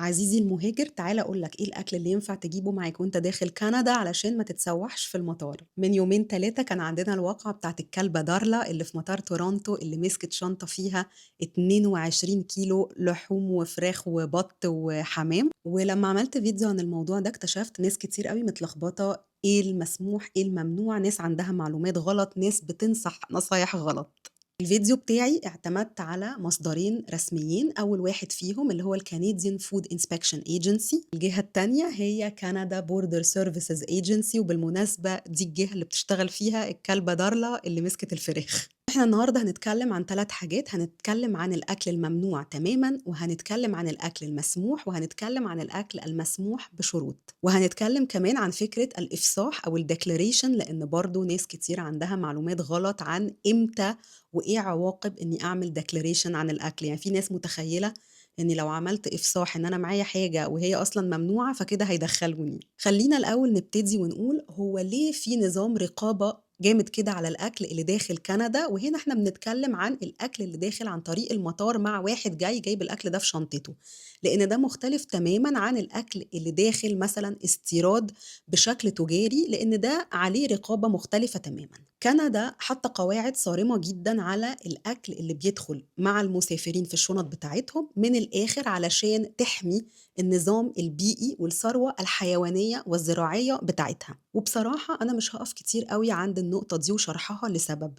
عزيزي المهاجر، تعال أقول لك إيه الأكل اللي ينفع تجيبه معاك وأنت داخل كندا علشان ما تتسوحش في المطار. من يومين 3 كان عندنا الواقعة بتاعت الكلبة دارلا اللي في مطار تورونتو اللي مسكت شنطة فيها 22 كيلو لحوم وفراخ وبط وحمام. ولما عملت فيديو عن الموضوع ده اكتشفت ناس كتير قوي متلخبطة، ايه المسموح ايه الممنوع، ناس عندها معلومات غلط، ناس بتنصح نصايح غلط. الفيديو بتاعي اعتمدت على مصدرين رسميين، أول واحد فيهم اللي هو الكنديان فود انسبكشن ايجنسي، الجهة التانية هي كندا بوردر سيرفيسز ايجنسي، وبالمناسبة دي الجهة اللي بتشتغل فيها الكلبة دارلا اللي مسكت الفراخ. احنا النهاردة هنتكلم عن 3 حاجات، هنتكلم عن الأكل الممنوع تماما، وهنتكلم عن الأكل المسموح، وهنتكلم عن الأكل المسموح بشروط، وهنتكلم كمان عن فكرة الإفصاح أو الديكلاريشن، لأن برضو ناس كتير عندها معلومات غلط عن إمتى وإيه عواقب إني أعمل declaration عن الأكل. يعني في ناس متخيلة إني لو عملت إفصاح إن أنا معايا حاجة وهي أصلا ممنوعة فكده هيدخلوني. خلينا الأول نبتدي ونقول هو ليه في نظام رقابة جامد كده على الأكل اللي داخل كندا. وهنا احنا بنتكلم عن الأكل اللي داخل عن طريق المطار مع واحد جاي جايب الأكل ده في شنطته، لأن ده مختلف تماما عن الأكل اللي داخل مثلا استيراد بشكل تجاري، لأن ده عليه رقابة مختلفة تماما. كندا حاطة قواعد صارمة جدا على الأكل اللي بيدخل مع المسافرين في الشنط بتاعتهم، من الآخر علشان تحمي النظام البيئي والثروة الحيوانية والزراعية بتاعتها. وبصراحة أنا مش هقف كتير قوي عند النقطة دي وشرحها لسبب،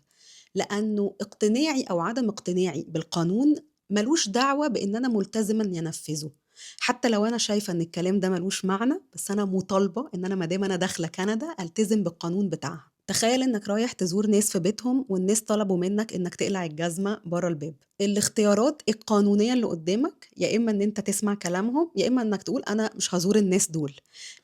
لأنه اقتناعي أو عدم اقتناعي بالقانون ملوش دعوة بإن أنا ملتزمة إني أنفذه. حتى لو أنا شايفة إن الكلام ده ملوش معنى، بس أنا مطالبة إن أنا مادام أنا داخلة كندا ألتزم بالقانون بتاعها. تخيل إنك رايح تزور ناس في بيتهم والناس طلبوا منك إنك تقلع الجزمة بره الباب. الاختيارات القانونية اللي قدامك يا إما إن أنت تسمع كلامهم، يا إما إنك تقول أنا مش هزور الناس دول.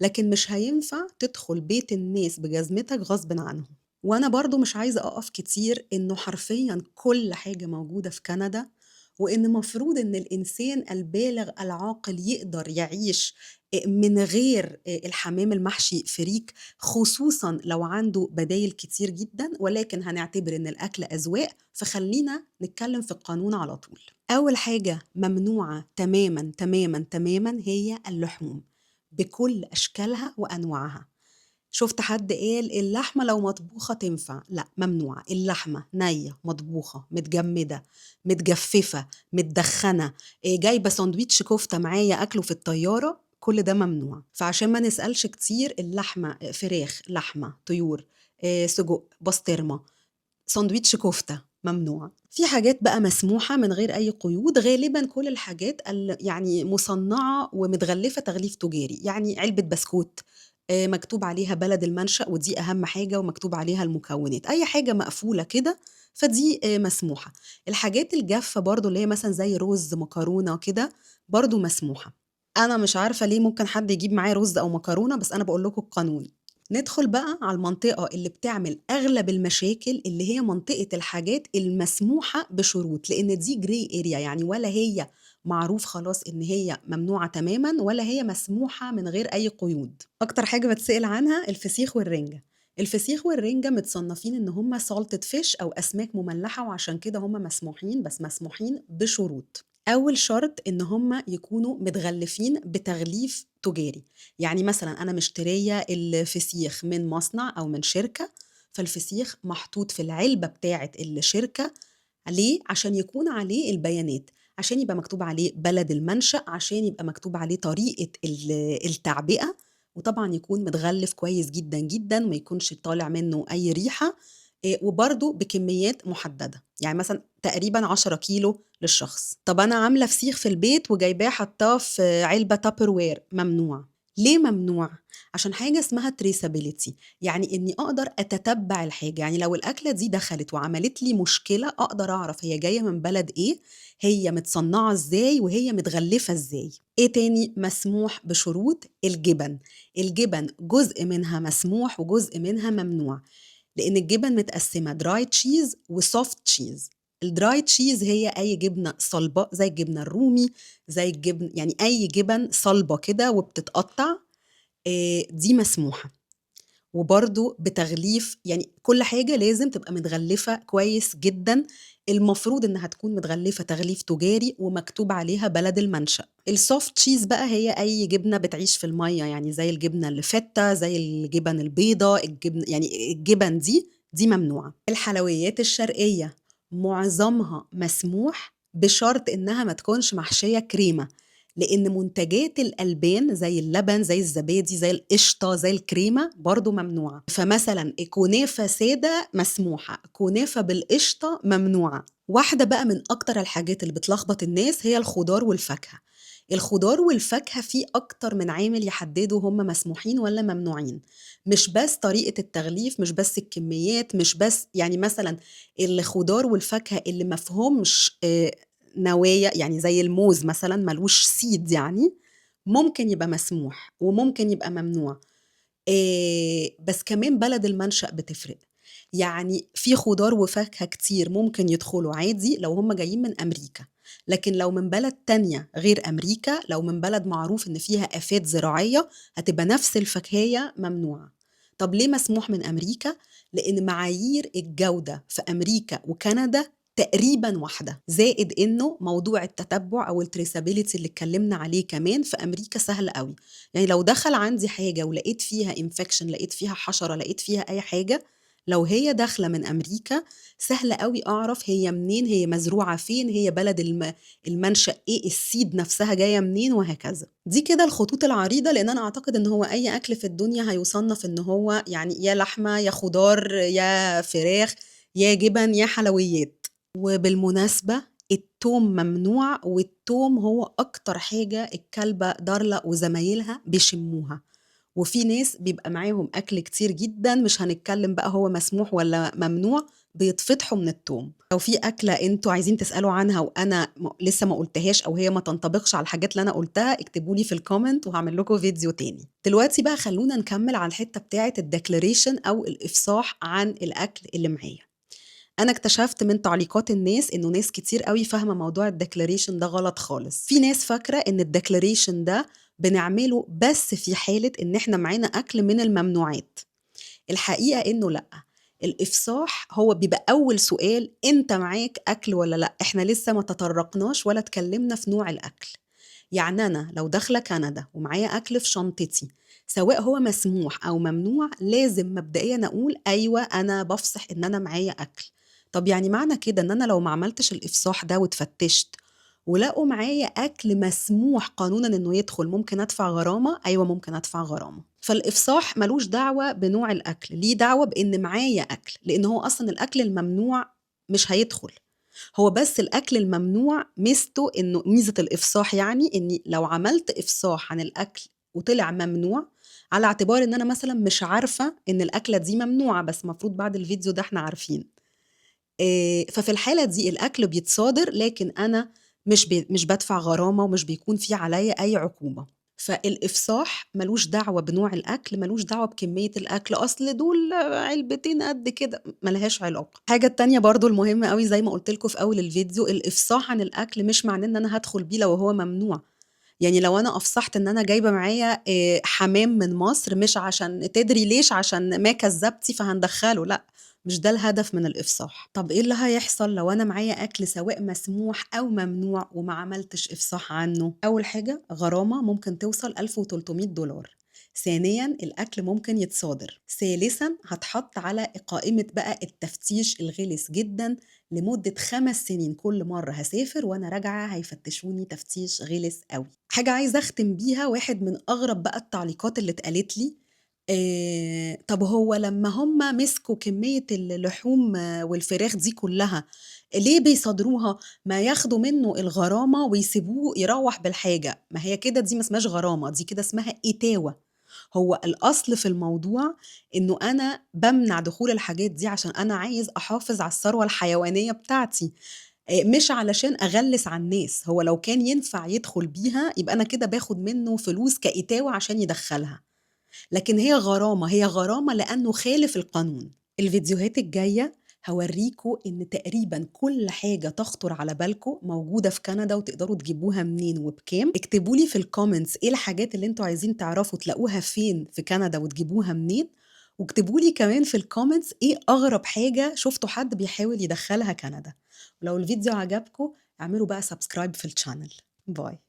لكن مش هينفع تدخل بيت الناس بجزمتك غصب عنهم. وأنا برضو مش عايزة أقف كتير إنه حرفيا كل حاجة موجودة في كندا، وإن مفروض إن الإنسان البالغ العاقل يقدر يعيش من غير الحمام المحشي فريك، خصوصا لو عنده بدايل كتير جدا. ولكن هنعتبر إن الأكل أذواق، فخلينا نتكلم في القانون على طول. أول حاجة ممنوعة تماما تماما تماما هي اللحوم بكل أشكالها وأنواعها. شُفت حد قال اللحمة لو مطبوخة تنفع، لأ ممنوع، اللحمة نيّة، مطبوخة، متجمدة، متجففة، متدخنة، جايبة ساندويتش كفتة معايا آكله في الطيارة، كل ده ممنوع. فعشان ما نسألش كتير، اللحمة فراخ، لحمة، طيور، سجق، بسطرمة، ساندويتش كفتة، ممنوع. في حاجات بقى مسموحة من غير أي قيود، غالبًا كل الحاجات يعني مُصنّعة ومتغلّفة تغليف تجاري، يعني علبة بسكوت مكتوب عليها بلد المنشأ ودي أهم حاجة، ومكتوب عليها المكونات، أي حاجة مقفولة كده فدي مسموحة. الحاجات الجافة برضه اللي هي مثلًا زي رُز، مكرونة كده، برضه مسموحة. أنا مش عارفة ليه ممكن حد يجيب معاه رُز أو مكرونة، بس أنا باقول لكم القانون. ندخل بقى على المنطقة اللي بتعمل أغلب المشاكل، اللي هي منطقة الحاجات المسموحة بشروط، لأن دي gray area، يعني ولا هي معروف خلاص إن هي ممنوعة تمامًا، ولا هي مسموحة من غير أي قيود. أكتر حاجة باتسأل عنها الفسيخ والرنجة. الفسيخ والرنجة متصنفين إن هم salted fish أو أسماك مملحة، وعشان كده هم مسموحين، بس مسموحين بشروط. أول شرط إن هم يكونوا متغلفين بتغليف تجاري. يعني مثلًا أنا مشترية الفسيخ من مصنع أو من شركة، فالفسيخ محطوط في العلبة بتاعة الشركة. ليه؟ عشان يكون عليه البيانات، عشان يبقى مكتوب عليه بلد المنشأ، عشان يبقى مكتوب عليه طريقة التعبئة، وطبعًا يكون متغلف كويس جدًا، جدًا، ما يكونش طالع منه أي ريحة، وبرضه بكميات محددة، يعني مثلًا تقريبًا 10 كيلو للشخص. طب أنا عاملة فسيخ في البيت وجايباه حاطاه في علبة Tupperware، ممنوع. ليه ممنوع؟ عشان حاجة اسمها traceability، يعني إني أقدر أتتبع الحاجة، يعني لو الأكلة دي دخلت وعملت لي مشكلة أقدر أعرف هي جاية من بلد إيه، هي متصنعة إزاي، وهي متغلفة إزاي. إيه تاني مسموح بشروط؟ الجبن. الجبن جزء منها مسموح وجزء منها ممنوع، لأن الجبن متقسمة dry cheese و soft cheese. الdry cheese هي أي جبنة صلبة زي الجبنة الرومي، زي الجبن، يعني أي جبن صلبة كده وبتتقطع، دي مسموحة. وبرضه بتغليف، يعني كل حاجة لازم تبقى متغلفة كويس جدًا، المفروض إنها تكون متغلفة تغليف تجاري ومكتوب عليها بلد المنشأ. الsoft cheese بقى هي أي جبنة بتعيش في المَيّة، يعني زي الجبنة الفِتّة، زي الجبن البيضا، يعني الجبن دي ممنوعة. الحلويات الشرقية معظمها مسموح بشرط إنها ما تكونش محشية كريمة، لإن منتجات الألبان زي اللبن، زي الزبادي، زي القشطة، زي الكريمة برضه ممنوعة. فمثلًا كنافة سادة مسموحة، كنافة بالقشطة ممنوعة. واحدة بقى من أكتر الحاجات اللي بتلخبط الناس هي الخضار والفاكهة. الخضار والفاكهة في أكتر من عامل يحددوا هم مسموحين والّا ممنوعين، مش بس طريقة التغليف، مش بس الكميات، مش بس يعني مثلًا الخضار والفاكهة اللي ما فيهمش نوايا، يعني زي الموز مثلًا ما لوش seed يعني، ممكن يبقى مسموح وممكن يبقى ممنوع. بس كمان بلد المنشأ بتفرق، يعني في خضار وفاكهة كتير ممكن يدخلوا عادي لو هم جايين من أمريكا، لكن لو من بلد تانية غير أمريكا، لو من بلد معروف إن فيها آفات زراعية، هتبقى نفس الفاكهية ممنوعة. طب ليه مسموح من أمريكا؟ لإن معايير الجودة في أمريكا وكندا تقريبًا واحدة، زائد إنه موضوع التتبُّع أو الtraceability اللي اتكلمنا عليه كمان في أمريكا سهل أوي. يعني لو دخل عندي حاجة ولقيت فيها infection، لقيت فيها حشرة، لقيت فيها أي حاجة، لو هي داخلة من أمريكا سهل أوي أعرف هي منين، هي مزروعة فين، هي بلد المنشأ إيه، الseed نفسها جاية منين وهكذا. دي كده الخطوط العريضة، لأن أنا أعتقد إن هو أي أكل في الدنيا هيُصنَّف إن هو يعني يا لحمة، يا خضار، يا فراخ، يا جبن، يا حلويات. وبالمناسبة التوم ممنوع، والتوم هو أكتر حاجة الكلبة دارلا وزمايلها بيشموها، وفي ناس بيبقى معاهم أكل كتير جدًا، مش هنتكلم بقى هو مسموح والّا ممنوع، بيتفضحوا من التوم. لو في أكلة أنتم عايزين تسألوا عنها وأنا لسه ما قُلتهاش أو هي ما تنطبقش على الحاجات اللي أنا قُلتها، اكتبوا لي في الcomment وهاعمل لكم فيديو تاني. دلوقتي بقى خلّونا نكمّل على الحتّة بتاعة الdeclaration أو الإفصاح عن الأكل اللي معايا. أنا اكتشفت من تعليقات الناس إنه ناس كتير أوي فاهمة موضوع الdeclaration ده غلط خالص. في ناس فاكرة إن الdeclaration ده بنعمله بس في حالة إن إحنا معانا أكل من الممنوعات. الحقيقة إنه لأ، الإفصاح هو بيبقى أول سؤال أنت معاك أكل والّا لأ، إحنا لسه ما تطرقناش ولا اتكلمنا في نوع الأكل. يعني أنا لو داخلة كندا ومعايا أكل في شنطتي، سواء هو مسموح أو ممنوع، لازم مبدئيًا أقول أيوه أنا بافصح إن أنا معايا أكل. طب يعني معنى كده إن أنا لو ما عملتش الإفصاح ده واتفتشت ولقوا معايا أكل مسموح قانونًا إنه يدخل، ممكن أدفع غرامة؟ أيوه ممكن أدفع غرامة. فالإفصاح مالوش دعوة بنوع الأكل، ليه دعوة بإن معايا أكل، لإن هو أصلًا الأكل الممنوع مش هيدخل. هو بس الأكل الممنوع ميزته إنه ميزة الإفصاح يعني إني لو عملت إفصاح عن الأكل وطلع ممنوع، على اعتبار إن أنا مثلًا مش عارفة إن الأكلة دي ممنوعة، بس المفروض بعد الفيديو ده إحنا عارفين. ففي الحالة دي الأكل بيتصادر، لكن أنا مش بادفع غرامة ومش بيكون في عليّا أي عقوبة. فالإفصاح مالوش دعوة بنوع الأكل، مالوش دعوة بكمية الأكل، أصل دول علبتين قد كده، ما لهاش علاقة. الحاجة التانية برضه المهمة أوي زي ما قُلت لكم في أول الفيديو، الإفصاح عن الأكل مش معناه إن أنا هادخل بيه لو هو ممنوع. يعني لو أنا أفصحت إن أنا جايبة معايا حمام من مصر، مش عشان تدري ليش، عشان ما كذّبتِ فهندخّله، لأ، مش ده الهدف من الإفصاح. طب إيه اللي هيحصل لو أنا معايا أكل سواء مسموح أو ممنوع وما عملتش إفصاح عنه؟ أول حاجة غرامة ممكن توصل $1300. ثانيًا الأكل ممكن يتصادر. ثالثًا هاتحط على قائمة بقى التفتيش الغلس جدًا لمدة 5 سنين، كل مرة هاسافر وأنا راجعة هيفتشوني تفتيش غلس أوي. حاجة عايزة أختم بيها، واحد من أغرب بقى التعليقات اللي اتقالت لي، طب هو لمّا هُم مسكوا كمية اللحوم والفراخ دي كلّها، ليه بيصادروها؟ ما ياخدوا منه الغرامة ويسيبوه يروّح بالحاجة، ما هي كده دي ما اسمهاش غرامة، دي كده اسمها إتاوة. هو الأصل في الموضوع إنه أنا بامنع دخول الحاجات دي عشان أنا عايز أحافظ على الثروة الحيوانية بتاعتي، مش علشان أغلِّس على الناس. هو لو كان ينفع يدخل بيها يبقى أنا كده باخد منه فلوس كإتاوة عشان يدخّلها، لكن هي غرامة، هي غرامة لأنه خالف القانون. الفيديوهات الجاية هاورّيكم إن تقريبًا كل حاجة تخطر على بالكم موجودة في كندا وتقدروا تجيبوها منين وبكام. اكتبوا لي في الcomments إيه الحاجات اللي أنتم عايزين تعرفوا تلاقوها فين في كندا وتجيبوها منين، واكتبوا لي كمان في الcomments إيه أغرب حاجة شُفتوا حد بيحاول يدخّلها كندا، ولو الفيديو عجبكم اعملوا بقى subscribe في الchannel. باي.